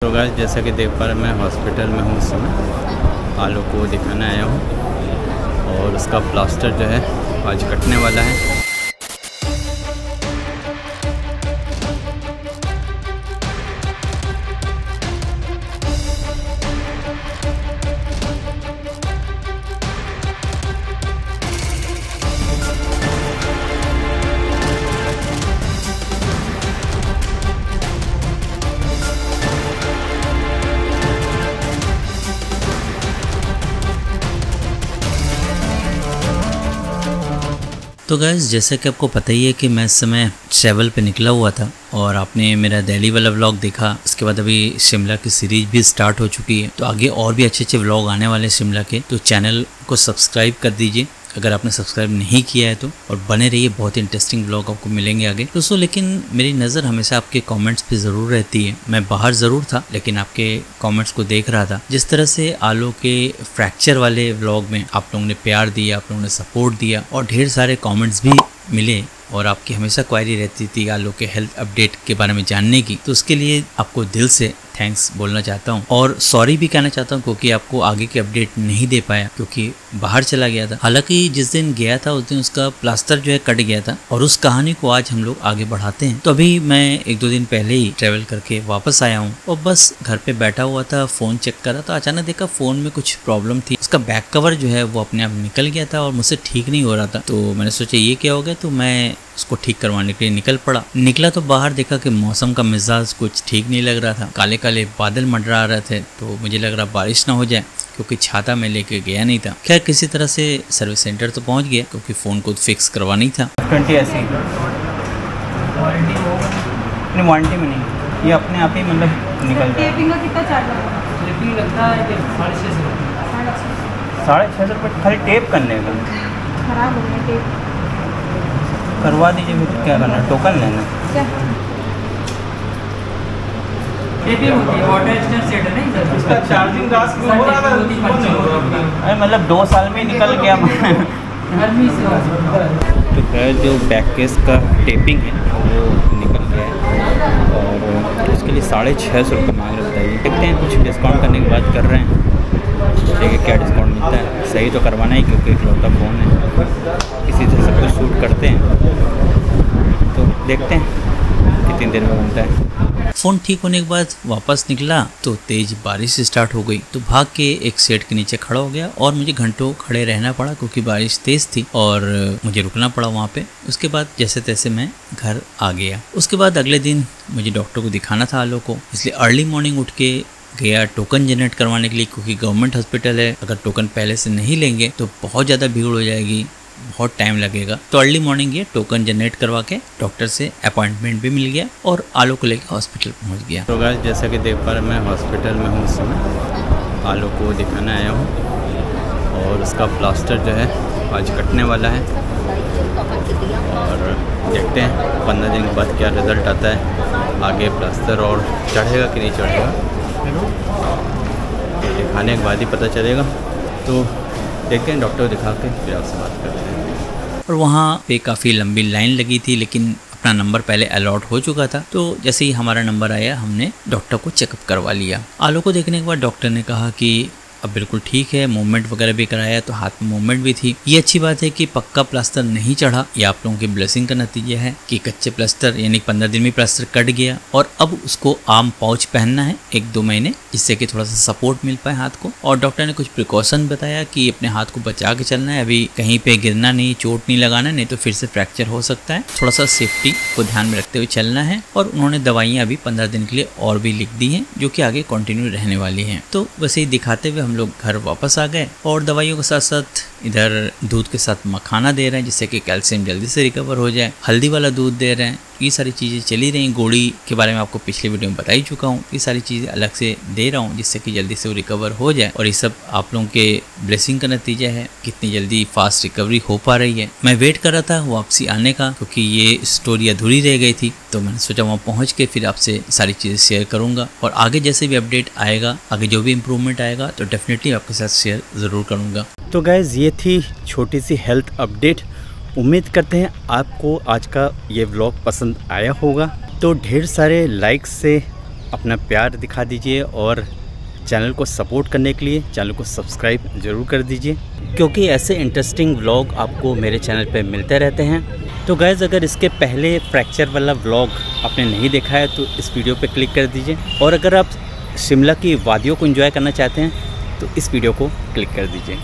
तो गाइस जैसा कि देख पा रहे मैं हॉस्पिटल में हूँ इस समय। आलू को दिखाने आया हूँ और उसका प्लास्टर जो है आज कटने वाला है। तो गाइस जैसा कि आपको पता ही है कि मैं इस समय ट्रैवल पे निकला हुआ था और आपने मेरा दिल्ली वाला व्लॉग देखा। उसके बाद अभी शिमला की सीरीज भी स्टार्ट हो चुकी है, तो आगे और भी अच्छे अच्छे व्लॉग आने वाले हैं शिमला के। तो चैनल को सब्सक्राइब कर दीजिए अगर आपने सब्सक्राइब नहीं किया है तो, और बने रहिए, बहुत इंटरेस्टिंग व्लॉग आपको मिलेंगे आगे दोस्तों। लेकिन मेरी नज़र हमेशा आपके कमेंट्स पे ज़रूर रहती है। मैं बाहर ज़रूर था लेकिन आपके कमेंट्स को देख रहा था। जिस तरह से आलू के फ्रैक्चर वाले व्लॉग में आप लोगों ने प्यार दिया, आप लोगों ने सपोर्ट दिया और ढेर सारे कॉमेंट्स भी मिले, और आपकी हमेशा क्वायरी रहती थी आलू के हेल्थ अपडेट के बारे में जानने की। तो उसके लिए आपको दिल से थैंक्स बोलना चाहता हूँ और सॉरी भी कहना चाहता हूँ क्योंकि आपको आगे की अपडेट नहीं दे पाया क्योंकि बाहर चला गया था। हालांकि जिस दिन गया था उस दिन उसका प्लास्टर जो है कट गया था और उस कहानी को आज हम लोग आगे बढ़ाते हैं। तो अभी मैं 1-2 दिन पहले ही ट्रेवल करके वापस आया हूँ और बस घर पे बैठा हुआ था, फ़ोन चेक करा तो अचानक देखा फ़ोन में कुछ प्रॉब्लम थी। उसका बैक कवर जो है वो अपने आप निकल गया था और मुझसे ठीक नहीं हो रहा था। तो मैंने सोचा ये क्या हो गया, तो मैं उसको ठीक करवाने के लिए निकला तो बाहर देखा कि मौसम का मिजाज कुछ ठीक नहीं लग रहा था। काले काले बादल मंडरा रहे थे, तो मुझे लग रहा बारिश ना हो जाए क्योंकि छाता मैं लेके गया नहीं था। खैर किसी तरह से सर्विस सेंटर तो पहुंच गया क्योंकि फ़ोन को फिक्स करवाना ही था। 20 ऐसी वारंटी में नहीं, ये अपने आप ही मतलब निकल जाए। टेपिंग का कितना चार्ज होगा? टेपिंग लगता है कि 650 रुपये खाली टेप करने का। खराब हो गया टेप, करवा दीजिए, फिर क्या करना, टोकन लेना। क्या टेपिंग होती है, वाटर रेजिस्टेंट सेट है नहीं इसका चार्जिंग रात में हो रहा था, अरे मतलब 2 साल में निकल गया। गर्मी से तो खैर जो बैक केस का टेपिंग है वो निकल गया है और उसके लिए 650 रुपये मांग रहा है। देखते हैं कुछ डिस्काउंट करने की बात कर रहे हैं, देखिए क्या डिस्काउंट मिलता है। सही तो करवाना ही क्योंकि इकलौता फ़ोन है, इसी से सब कुछ शूट करते हैं। तो देखते हैं कितनी देर में बनता है। फ़ोन ठीक होने के बाद वापस निकला तो तेज बारिश स्टार्ट हो गई, तो भाग के एक शेड के नीचे खड़ा हो गया और मुझे घंटों खड़े रहना पड़ा क्योंकि बारिश तेज थी और मुझे रुकना पड़ा वहाँ पे। उसके बाद जैसे तैसे मैं घर आ गया। उसके बाद अगले दिन मुझे डॉक्टर को दिखाना था आलू को, इसलिए अर्ली मॉर्निंग उठ के गया टोकन जनरेट करवाने के लिए क्योंकि गवर्नमेंट हॉस्पिटल है। अगर टोकन पहले से नहीं लेंगे तो बहुत ज़्यादा भीड़ हो जाएगी, बहुत टाइम लगेगा। तो अर्ली मॉर्निंग ये टोकन जनरेट करवा के डॉक्टर से अपॉइंटमेंट भी मिल गया और आलू को लेकर हॉस्पिटल पहुंच गया। तो गाइस जैसा कि देख पा रहे मैं हॉस्पिटल में हूँ इस समय। आलू को दिखाने आया हूँ और उसका प्लास्टर जो है आज कटने वाला है और देखते हैं 15 दिन के बाद क्या रिज़ल्ट आता है। आगे प्लास्टर और चढ़ेगा कि नहीं चढ़ेगा तो दिखाने के बाद ही पता चलेगा। तो देखते हैं, डॉक्टर को दिखा के फिर आपसे बात करते हैं। और वहाँ पे काफ़ी लंबी लाइन लगी थी लेकिन अपना नंबर पहले अलॉट हो चुका था। तो जैसे ही हमारा नंबर आया हमने डॉक्टर को चेकअप करवा लिया। आलू को देखने के बाद डॉक्टर ने कहा कि अब बिल्कुल ठीक है, मूवमेंट वगैरह भी कराया तो हाथ में मूवमेंट भी थी। ये अच्छी बात है कि पक्का प्लास्टर नहीं चढ़ा, ये आप लोगों की ब्लेसिंग का नतीजा है कि कच्चे प्लास्टर यानी 15 दिन में प्लास्टर कट गया और अब उसको आर्म पाउच पहनना है 1-2 महीने, जिससे कि थोड़ा सा सपोर्ट मिल पाए हाथ को। और डॉक्टर ने कुछ प्रिकॉशन बताया कि अपने हाथ को बचा के चलना है, अभी कहीं पे गिरना नहीं, चोट नहीं लगाना, नहीं तो फिर से फ्रैक्चर हो सकता है। थोड़ा सा सेफ्टी को ध्यान में रखते हुए चलना है। और उन्होंने दवाइयाँ अभी 15 दिन के लिए और भी लिख दी हैं जो कि आगे कंटिन्यू रहने वाली हैं। तो वैसे ही दिखाते हुए हम लोग घर वापस आ गए और दवाइयों के साथ साथ इधर दूध के साथ मखाना दे रहे हैं जिससे कि कैल्शियम जल्दी से रिकवर हो जाए। हल्दी वाला दूध दे रहे हैं, ये सारी चीज़ें चली रही। गोली के बारे में आपको पिछले वीडियो में बता ही चुका हूँ, ये सारी चीज़ें अलग से दे रहा हूँ जिससे कि जल्दी से वो रिकवर हो जाए। और ये सब आप लोगों के ब्लेसिंग का नतीजा है, कितनी जल्दी फास्ट रिकवरी हो पा रही है। मैं वेट कर रहा था वापसी आने का क्योंकि ये स्टोरी अधूरी रह गई थी, तो मैंने सोचा वहाँ पहुँच के फिर आपसे सारी चीज़ें शेयर करूँगा और आगे जैसे भी अपडेट आएगा, आगे जो भी इम्प्रूवमेंट आएगा तो डेफिनेटली आपके साथ शेयर ज़रूर करूँगा। तो गाइज़ ये थी छोटी सी हेल्थ अपडेट। उम्मीद करते हैं आपको आज का ये व्लॉग पसंद आया होगा। तो ढेर सारे लाइक्स से अपना प्यार दिखा दीजिए और चैनल को सपोर्ट करने के लिए चैनल को सब्सक्राइब ज़रूर कर दीजिए, क्योंकि ऐसे इंटरेस्टिंग व्लॉग आपको मेरे चैनल पे मिलते रहते हैं। तो गाइज़, अगर इसके पहले फ्रैक्चर वाला व्लॉग आपने नहीं देखा है तो इस वीडियो पे क्लिक कर दीजिए, और अगर आप शिमला की वादियों को एंजॉय करना चाहते हैं तो इस वीडियो को क्लिक कर दीजिए।